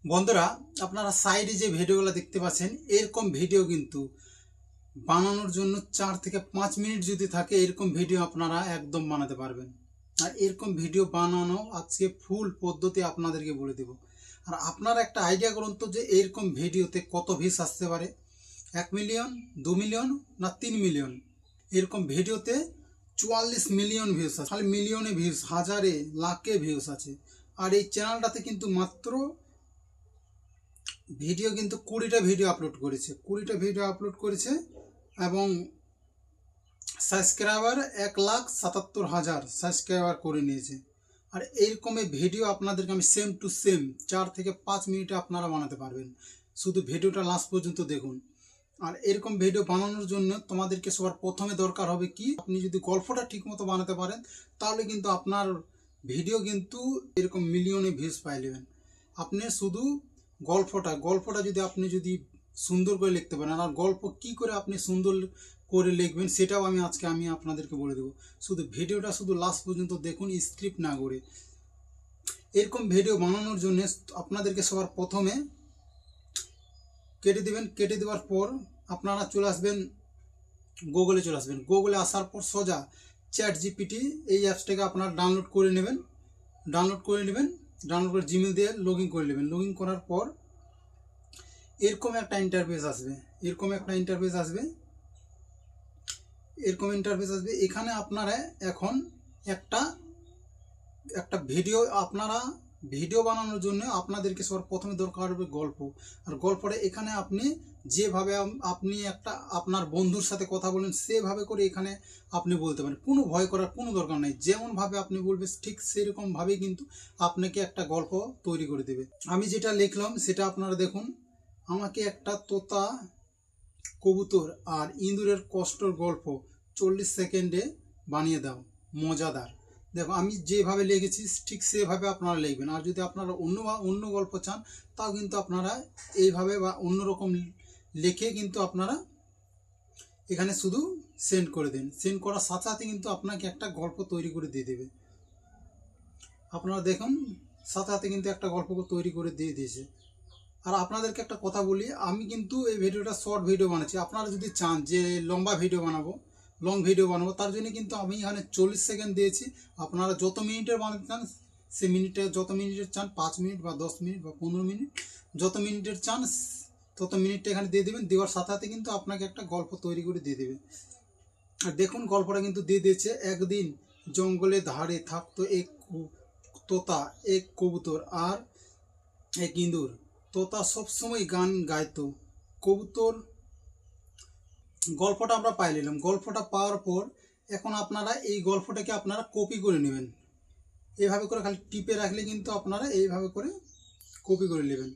বন্ধুরা, আপনারা সাইডে যে ভিডিওগুলো দেখতে পাচ্ছেন এরকম ভিডিও কিন্তু বানানোর জন্য 4 থেকে 5 মিনিট যদি থাকে এরকম ভিডিও আপনারা একদম বানাতে পারবেন। আর এরকম ভিডিও বানানো আজকে ফুল পদ্ধতি আপনাদেরকে বলে দেব। আর আপনারা একটা আইডিয়া করুন তো যে এরকম ভিডিওতে কত ভিউজ আসতে পারে। 1 মিলিয়ন, 2 মিলিয়ন না 3 মিলিয়ন। এরকম ভিডিওতে 44 মিলিয়ন ভিউজ আছে। খালি মিলিয়নে ভিউজ, হাজারে লাখে ভিউজ আছে। আর এই চ্যানেলটাতে কিন্তু মাত্র ভিডিও কিন্তু 20টা ভিডিও আপলোড করেছে এবং সাবস্ক্রাইবার 1,77,000 সাবস্ক্রাইবার করে নিয়েছে। আর এইরকমের ভিডিও আপনাদেরকে আমি সেম টু সেম 4 থেকে 5 মিনিটে আপনারা বানাতে পারবেন। শুধু ভিডিওটা লাস্ট পর্যন্ত দেখুন। আর এরকম ভিডিও বানানোর জন্য তোমাদেরকে সবার প্রথমে দরকার হবে কি, আপনি যদি গল্পটা ঠিকমতো বানাতে পারেন তাহলে কিন্তু আপনার ভিডিও কিন্তু এরকম মিলিয়নে ভিউজ পাই নেবেন। আপনি শুধু গল্পটা যদি আপনি সুন্দর করে লিখতে পারেন, আর গল্প কি করে আপনি সুন্দর করে লিখবেন সেটাও আজকে আমি আপনাদেরকে বলে দেবো। শুধু ভিডিওটা শুধু লাস্ট পর্যন্ত দেখুন, স্ক্রিপ্ট না করে। এরকম ভিডিও বানানোর জন্য আপনাদেরকে সবার প্রথমে কেটে দেওয়ার পর আপনারা চলে আসবেন গুগলে আসার পর সোজা ChatGPT এই অ্যাপসটাকে আপনারা ডাউনলোড করে জিমেল দিয়ে লগ ইন করার পর এরকম একটা ইন্টারফেস আসবে। এখানে আপনারা এখন একটা ভিডিও বানানোর জন্য আপনাদেরকে সবার প্রথমে দরকার হবে গল্প। আর গল্পটা এখানে আপনি যেভাবে আপনি আপনার বন্ধুর সাথে কথা বলেন সেভাবে করে এখানে আপনি বলতে পারেন। কোনো ভয় করার কোনো দরকার নেই। যেমনভাবে আপনি বলবেন ঠিক সেরকমভাবেই কিন্তু আপনাকে একটা গল্প তৈরি করে দেবে। আমি যেটা লিখলাম সেটা আপনারা দেখুন। আমাকে একটা তোতা, কবুতর আর ইঁদুরের কষ্টর গল্প 40 সেকেন্ডে বানিয়ে দাও, মজাদার। দেখো আমি যেভাবে লিখেছি ঠিক সেভাবে আপনারা লিখবেন। আর যদি আপনারা অন্য গল্প চান তাও কিন্তু আপনারা এইভাবে বা অন্যরকম লিখে কিন্তু আপনারা এখানে শুধু সেন্ড করে দিন। সেন্ড করার সাথে সাথে কিন্তু আপনাকে একটা গল্প তৈরি করে দিয়ে দেবে। আপনারা দেখুন সাথে সাথে কিন্তু একটা গল্প তৈরি করে দিয়ে দিয়েছে। আর আপনাদেরকে একটা কথা বলি, আমি কিন্তু এই ভিডিওটা শর্ট ভিডিও বানাচ্ছি। আপনারা যদি চান যে লং ভিডিও বানাবো তার জন্য কিন্তু আমি এখানে 40 সেকেন্ড দিয়েছি। আপনারা যত মিনিটের বানাতে চান সে যত মিনিটের চান, 5 মিনিট বা 10 মিনিট বা 15 মিনিট, যত মিনিটের চান তত মিনিটটা এখানে দিয়ে দেবেন। দেওয়ার সাথে সাথে কিন্তু আপনাকে একটা গল্প তৈরি করে দিয়ে দেবে। আর দেখুন গল্পটা কিন্তু দিয়ে দিয়েছে। একদিন জঙ্গলে ধারে থাকতো এক তোতা, এক কবুতর আর এক ইঁদুর। তোতা সবসময় গান গাইতো, কবুতর। গল্পটা আমরা পাই নিলাম। গল্পটা পাওয়ার পর এখন আপনারা এই গল্পটাকে আপনারা কপি করে নেবেন। এইভাবে করে খালি টিপে রাখলে কিন্তু আপনারা এইভাবে করে কপি করে নেবেন।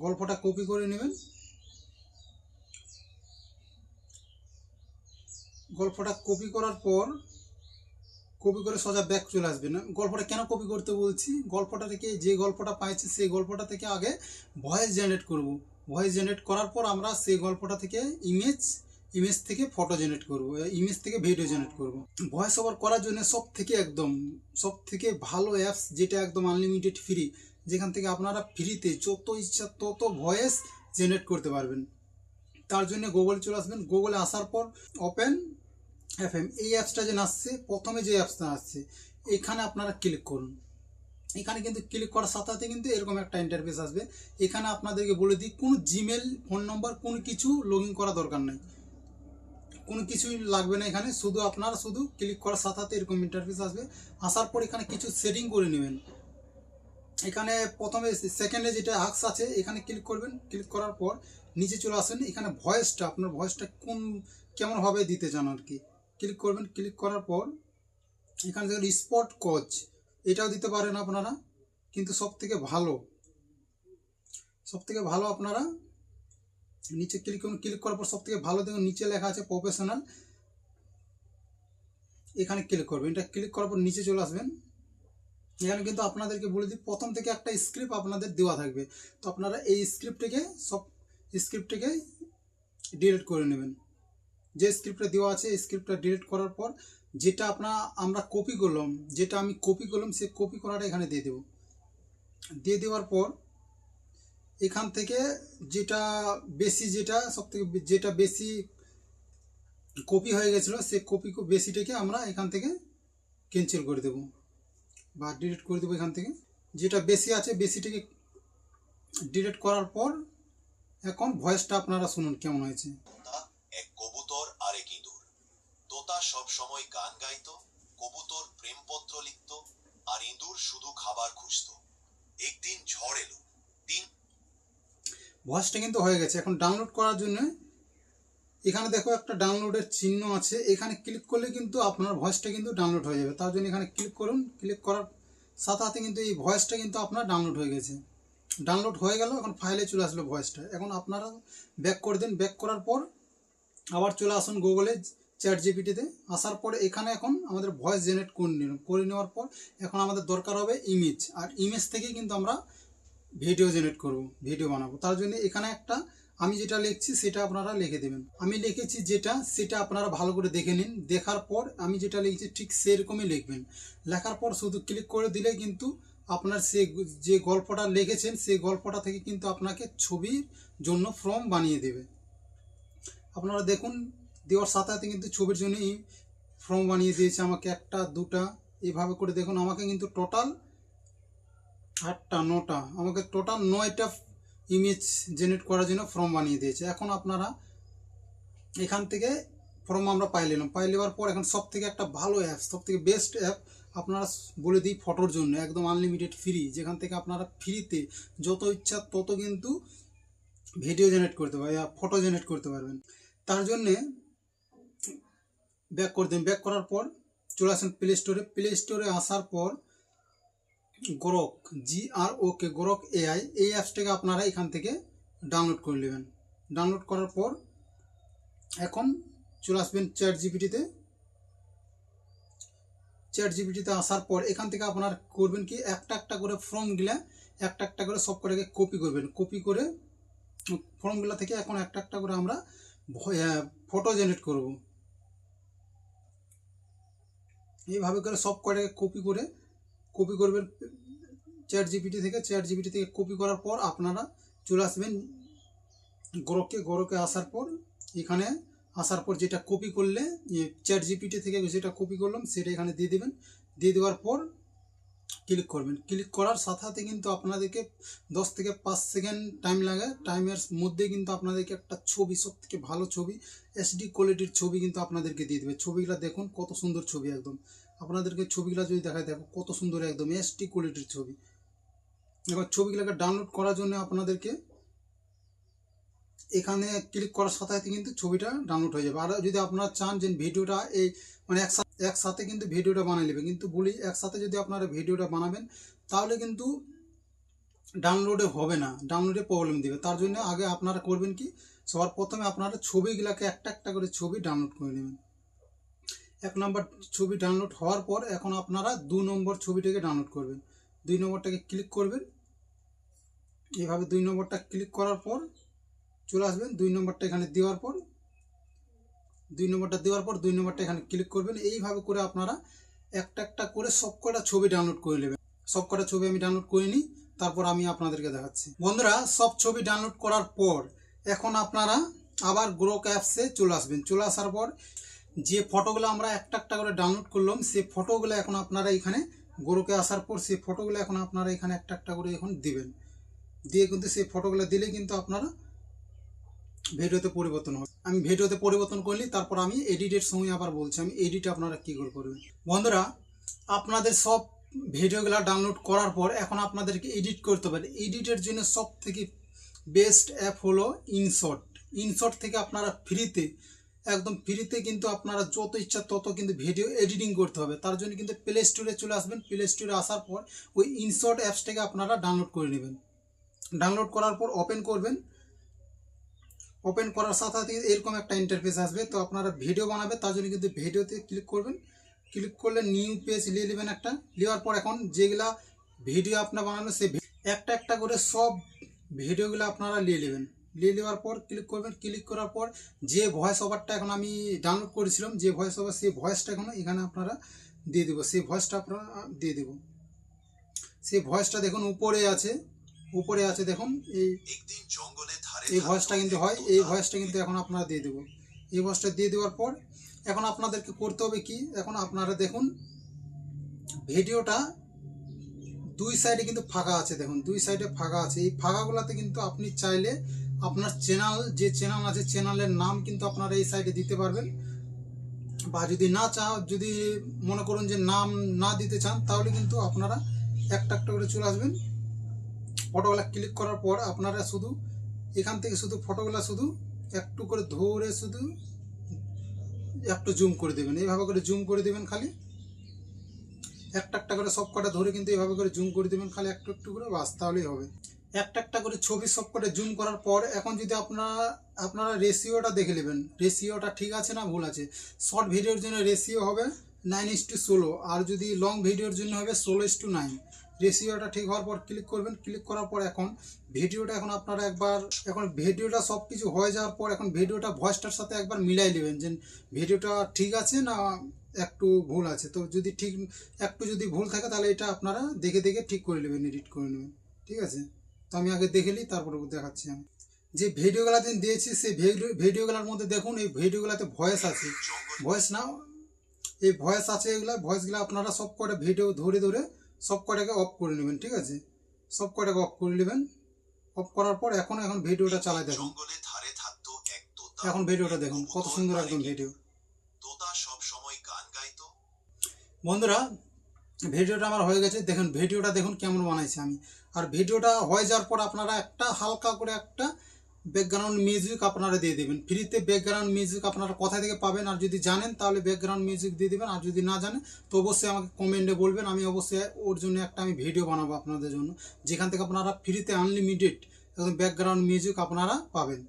গল্পটা কপি করে নেবেন। গল্পটা কপি করার পর কপি করে সোজা ব্যাক চলে আসবেন। গল্পটা কেন কপি করতে বলছি, গল্পটা থেকে যে গল্পটা পাইছি সেই গল্পটা থেকে আগে ভয়েস জেনারেট করব। ভয়েস জেনারেট করার পর আমরা সেই গল্পটা থেকে ইমেজ থেকে ফটো জেনারেট করব, ইমেজ থেকে ভিডিও জেনারেট করব। ভয়েস ওভার করার জন্য সব থেকে ভালো অ্যাপস যেটা একদম আনলিমিটেড ফ্রি, যেখান থেকে আপনারা ফ্রিতে যত ইচ্ছা তত ভয়েস জেনারেট করতে পারবেন। তার জন্য গুগলে চলে আসবেন। গুগলে আসার পর ওপেন FM এই অ্যাপসটা যে আসছে, প্রথমে যে অ্যাপসটা আসছে এখানে আপনারা ক্লিক করুন। এখানে কিন্তু ক্লিক করার সাথে সাথে কিন্তু এরকম একটা ইন্টারফেস আসবে। এখানে আপনাদেরকে বলে দিই কোনো জিমেল, ফোন নম্বর কোনো কিছু লগ ইন করা দরকার নাই, কোনো কিছুই লাগবে না। এখানে আপনারা শুধু ক্লিক করার সাথে সাথে এরকম ইন্টারফেস আসবে। আসার পর এখানে কিছু সেটিং করে নেবেন। এখানে প্রথমে সেকেন্ডে যেটা আক্স আছে এখানে ক্লিক করবেন। ক্লিক করার পর নিচে চলে আসেন। এখানে আপনার ভয়েসটা কেমনভাবে দিতে চান আর কি ক্লিক করবেন। ক্লিক করার পর এখানে দেখুন স্পট কোচ, এটাও দিতে পারেন আপনারা। কিন্তু সব থেকে ভালো আপনারা নিচে ক্লিক করুন। ক্লিক করার পর সব থেকে ভালো দেখুন নিচে লেখা আছে প্রফেশনাল, এখানে ক্লিক করবেন। এটা ক্লিক করার পর নিচে চলে আসবেন। এখানে কিন্তু আপনাদেরকে বলে দিই প্রথম থেকে একটা স্ক্রিপ্ট আপনাদের দেওয়া থাকবে। তো আপনারা এই স্ক্রিপ্টটাকে ডিলিট করে নেবেন। যে স্ক্রিপ্টটা দেওয়া আছে এই স্ক্রিপ্টটা ডিলিট করার পর যেটা আমি কপি করলাম সেই কপি করাটা এখানে দিয়ে দেব। দিয়ে দেওয়ার পর এখান থেকে যেটা বেশি, যেটা সব থেকে যেটা বেশি কপি হয়ে গেছিলো সেই কপি বেশিটাকে আমরা এখান থেকে ক্যান্সেল করে দেবো বা ডিলিট করে দেবো। এখান থেকে যেটা বেশি আছে বেশিটাকে ডিলিট করার পর এখন ভয়েসটা আপনারা শুনুন কেমন হয়েছে। এক কবুতর আর এক ইঁদুর। তোতা সব সময় গান গাইতো, কবুতর প্রেমপত্র লিখতো, আর ইঁদুর শুধু খাবার খুঁজতো। একদিন ঝড় এলো। ভয়েসটা কিন্তু হয়ে গেছে। এখন ডাউনলোড করার জন্য এখানে দেখো একটা ডাউনলোডের চিহ্ন আছে, এখানে ক্লিক করলে কিন্তু আপনার ভয়েসটা কিন্তু ডাউনলোড হয়ে যাবে। তার জন্য এখানে ক্লিক করুন। ক্লিক করার সাথে সাথে কিন্তু এই ভয়েসটা কিন্তু আপনার ডাউনলোড হয়ে গেছে। ডাউনলোড হয়ে গেল, এখন ফাইলে চলে আসলো ভয়েসটা। এখন আপনারা ব্যাক করে দেন। ব্যাক করার পর আবার চলে আসুন গুগলে, চ্যাটজিপিটিতে। আসার পরে এখানে এখন আমাদের ভয়েস জেনারেট করে নেওয়ার পর এখন আমাদের দরকার হবে ইমেজ। আর ইমেজ থেকেই কিন্তু আমরা ভিডিও জেনারেট করব, ভিডিও বানাবো। তার জন্য এখানে একটা আমি যেটা লিখছি সেটা আপনারা লিখে দেবেন। আমি লিখেছি যেটা, সেটা আপনারা ভালো করে দেখে নিন। দেখার পর আমি যেটা লিখেছি ঠিক সেরকমই লিখবেন। লেখার পর শুধু ক্লিক করে দিলে কিন্তু আপনার যে গল্পটা লিখেছেন সেই গল্পটা থেকে কিন্তু আপনাকে ছবির জন্য ফর্ম বানিয়ে দেবে। আপনারা দেখুন, দেওয়ার সাথে সাথে কিন্তু ছবির জন্য ফর্ম বানিয়ে দিয়েছে আমাকে, একটা দুটা এইভাবে করে। দেখুন আমাকে কিন্তু টোটাল 8টা 9টা, আমাকে টোটাল 9টা ইমেজ জেনারেট করার জন্য ফর্ম বানিয়ে দিয়েছে। এখন আপনারা এখান থেকে ফর্ম আমরা পাই নেওয়ার পর এখন সব থেকে একটা ভালো অ্যাপ, সব থেকে বেস্ট অ্যাপ আপনারা বলে দিই ফটোর জন্য, একদম আনলিমিটেড ফ্রি, যেখান থেকে আপনারা ফ্রিতে যত ইচ্ছা তত কিন্তু ভিডিও জেনারেট করতে পারবেন, ফটো জেনারেট করতে পারবেন। তার জন্যে ব্যাক করে দেন। ব্যাক করার পর চলে আসেন প্লে স্টোরে। প্লে স্টোরে আসার পর গ্রক, GROK, গ্রক AI, এই অ্যাপসটাকে আপনারা এখান থেকে ডাউনলোড করে নেবেন। ডাউনলোড করার পর এখন চলে আসবেন চ্যাটজিপিটিতে। চ্যাটজিপিটিতে আসার পর এখান থেকে আপনারা করবেন কি, একটা একটা করে ফর্মগুলা একটা একটা করে সব কটাকে কপি করবেন। কপি করে ফর্মগুলা থেকে এখন একটা একটা করে আমরা ফটো জেনারেট করব। এইভাবে করে সব কটাকে কপি করবেন চ্যাটজিপিটি থেকে। চ্যাটজিপিটি থেকে কপি করার পর আপনারা চলে আসবেন গ্রকে আসার পর এখানে আসার পর যেটা কপি করলে চ্যাটজিপিটি থেকে যেটা কপি করলাম সেটা এখানে দিয়ে দেবেন। দিয়ে দেওয়ার পর ক্লিক করবেন। ক্লিক করার সাথে সাথে কিন্তু আপনাদেরকে 10 থেকে 5 সেকেন্ড টাইম লাগে। টাইমের মধ্যে কিন্তু আপনাদেরকে একটা ছবি, সব থেকে ভালো ছবি, HD কোয়ালিটির ছবি কিন্তু আপনাদেরকে দিয়ে দেবে। ছবিগুলো দেখুন কত সুন্দর ছবি, একদম আপনাদেরকে ছবিগুলো যদি দেখায়, দেখো কত সুন্দর, একদম HD কোয়ালিটির ছবি। এবার ছবিগুলোকে ডাউনলোড করার জন্য আপনাদেরকে এখানে ক্লিক করার সাথে সাথে কিন্তু ছবিটা ডাউনলোড হয়ে যাবে। আর যদি আপনারা চান যে ভিডিওটা এই মানে একসাথে কিন্তু ভিডিওটা বানিয়ে নেবে, কিন্তু বলি একসাথে যদি আপনারা ভিডিওটা বানাবেন তাহলে কিন্তু ডাউনলোডে হবে না, ডাউনলোডে প্রবলেম দিবে। তার জন্য আগে আপনারা করবেন কি, সবার প্রথমে আপনারা ছবিগুলোকে একটা একটা করে ছবি ডাউনলোড করে নেবেন। 1 নম্বর ছবি ডাউনলোড হওয়ার পর এখন আপনারা 2 নম্বর ছবিটাকে ডাউনলোড করবেন। 2 নম্বরটাকে ক্লিক করবেন। এইভাবে 2 নম্বরটা ক্লিক করার পর চলে আসবেন। 2 নম্বরটা এখানে দেওয়ার পর 2 নম্বরটা এখানে ক্লিক করবেন। এইভাবে করে আপনারা একটা একটা করে সবকটা ছবি ডাউনলোড করে নেবেন। সবকটা ছবি আমি ডাউনলোড করে নিই, তারপর আমি আপনাদেরকে দেখাচ্ছি। বন্ধুরা, সব ছবি ডাউনলোড করার পর এখন আপনারা আবার গ্রক অ্যাপসে চলে আসবেন। চলে আসার পর যে ফটোগুলো আমরা একটা একটা করে ডাউনলোড করলাম সেই ফটোগুলো এখন আপনারা এখানে গ্রকে আসার পর সেই ফটোগুলো এখন আপনারা এখানে একটা একটা করে এখন দিবেন। দিয়ে কিন্তু সেই ফটোগুলো দিলে কিন্তু আপনারা ভিডিওতে পরিবর্তন হবে। আমি ভিডিওতে পরিবর্তন করলি, তারপর আমি এডিটের সময় আবার বলছি আমি এডিট আপনারা কী করে করবেন। বন্ধুরা, আপনাদের সব ভিডিওগুলো ডাউনলোড করার পর এখন আপনাদেরকে এডিট করতে পারে। এডিটের জন্য সব থেকে বেস্ট অ্যাপ হলো ইনশট। ইনশট থেকে আপনারা ফ্রিতে, একদম ফ্রিতে কিন্তু আপনারা যত ইচ্ছা তত কিন্তু ভিডিও এডিটিং করতে হবে। তার জন্য কিন্তু প্লে স্টোরে চলে আসবেন। প্লে স্টোরে আসার পর ওই ইনশট অ্যাপসটাকে আপনারা ডাউনলোড করে নেবেন। ডাউনলোড করার পর ওপেন করবেন। ওপেন করার সাথে সাথে এরকম একটা ইন্টারফেস আসবে। তো আপনারা ভিডিও বানাবে, তার জন্য কিন্তু ভিডিওতে ক্লিক করবেন। ক্লিক করলে নিউ পেজ নিয়ে নেবেন একটা। নেওয়ার পর এখন যেগুলা ভিডিও আপনার বানানো সেই একটা একটা করে সব ভিডিওগুলো আপনারা নিয়ে নেবেন। নিয়ে নেওয়ার পর ক্লিক করবেন। ক্লিক করার পর যে ভয়েস ওভারটা এখন আমি ডাউনলোড করেছিলাম, যে ভয়েস ওভার, সেই ভয়েসটা এখন এখানে আপনারা দিয়ে দেবো। সেই ভয়েসটা আপনারা দিয়ে দেবো। সেই ভয়েসটা দেখুন উপরে আছে, উপরে আছে দেখুন এই একদিন জঙ্গলে ধারে এই থাকতো ভয়েসটা কিন্তু এক হয়, তোতা। এই ভয়েসটা কিন্তু এখন আপনারা দিয়ে দেবো। এই ভয়েসটা দিয়ে দেওয়ার পর এখন আপনাদেরকে করতে হবে কি, এখন আপনারা দেখুন ভিডিওটা দুই সাইডে কিন্তু ফাঁকা আছে, দেখুন দুই সাইডে ফাঁকা আছে। এই ফাঁকাগুলোতে কিন্তু আপনি চাইলে আপনার চ্যানেল, যে চ্যানেল আছে চ্যানেলের নাম কিন্তু আপনারা এই সাইডে দিতে পারবেন, বা যদি না যদি মনে করুন যে নাম না দিতে চান তাহলে কিন্তু আপনারা একটা একটা করে চলে আসবেন। ফটোগুলো ক্লিক করার পর আপনারা শুধু এখান থেকে শুধু ফটোগুলো শুধু একটু করে ধরে শুধু একটু জুম করে দেবেন, এইভাবে করে জুম করে দেবেন, খালি একটা একটা করে সব কটা ধরে কিন্তু এইভাবে করে জুম করে দেবেন, খালি একটু একটু করে, বাস তাহলেই হবে। একটা একটা করে ছবি সব কটা জুম করার পর এখন যদি আপনারা রেশিওটা দেখে নেবেন, রেশিওটা ঠিক আছে না ভুল আছে। শর্ট ভিডিওর জন্য রেশিও হবে 9:16, আর যদি লং ভিডিওর জন্য হবে 16:9। রেশিওটা ঠিক হওয়ার পর ক্লিক করবেন, ক্লিক করার পর এখন ভিডিওটা এখন আপনারা একবার, এখন ভিডিওটা সব কিছু হয়ে যাওয়ার পর এখন ভিডিওটা ভয়েসটার সাথে একবার মিলাই নেবেন যে ভিডিওটা ঠিক আছে না একটু ভুল আছে। তো যদি ঠিক একটু যদি ভুল থাকে তাহলে এটা আপনারা দেখে দেখে ঠিক করে নেবেন, এডিট করে নেবেন, ঠিক আছে। তো আমি আগে দেখে নিই, তারপরে দেখাচ্ছি। আমি যে ভিডিওগুলো দিয়েছি সেই ভিডিওগুলোর মধ্যে দেখুন এই ভিডিওগুলোতে ভয়েস আছে, ভয়েস না এই ভয়েস আছে, এগুলো ভয়েসগুলো আপনারা সব কটা ভিডিও ধরে ধরে সব কটাকে অফ করে নেবেন, ঠিক আছে। সব কটাকে অফ করে নেবেন। অফ করার পর এখন ভিডিওটা চালাই দেখুন। জঙ্গলে ধারে থাকতো এক তোতা। এখন ভিডিওটা দেখুন কত সুন্দর একদম ভিডিও। তোতা সব সময় গান গাইতো। বন্ধুরা ভিডিওটা আমার হয়ে গেছে, দেখুন ভিডিওটা দেখুন কেমন বানাইছি আমি। আর ভিডিওটা হয়ে যাওয়ার পর আপনারা একটা হালকা করে একটা ব্যাকগ্রাউন্ড মিউজিক আপনারা দিয়ে দেবেন ফ্রিতে। ব্যাকগ্রাউন্ড মিউজিক আপনারা কোথা থেকে পাবেন, আর যদি জানেন তাহলে ব্যাকগ্রাউন্ড মিউজিক দিয়ে দেবেন, আর যদি না জানেন তো অবশ্যই আমাকে কমেন্টে বলবেন, আমি অবশ্যই ওর জন্য একটা আমি ভিডিও বানাবো আপনাদের জন্য, যেখান থেকে আপনারা ফ্রিতে আনলিমিটেড একদম ব্যাকগ্রাউন্ড মিউজিক আপনারা পাবেন,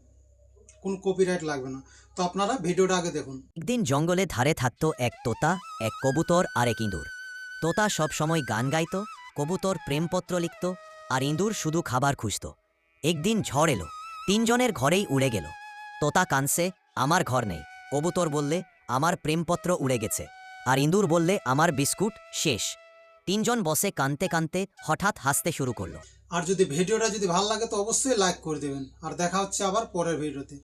কোনো কপিরাইট লাগবে না। তো আপনারা ভিডিওটা আগে দেখুন। একদিন জঙ্গলে ধারে থাকতো এক তোতা, এক কবুতর আর এক ইঁদুর। তোতা সব সময় গান গাইতো, কবুতর প্রেমপত্র লিখত, আর ইঁদুর শুধু খাবার খুঁজত। একদিন ঝড় এলো, তিনজনের ঘরেই উড়ে গেল। তোতা কানছে, আমার ঘর নেই। কবুতর বললে, আমার প্রেমপত্র উড়ে গেছে। আর ইঁদুর বললে, আমার বিস্কুট শেষ। তিনজন বসে কানতে কানতে হঠাৎ হাসতে শুরু করলো। আর যদি ভিডিওটা যদি ভালো লাগে তো অবশ্যই লাইক করে দেবেন, আর দেখা হচ্ছে আবার পরের ভিডিওতে।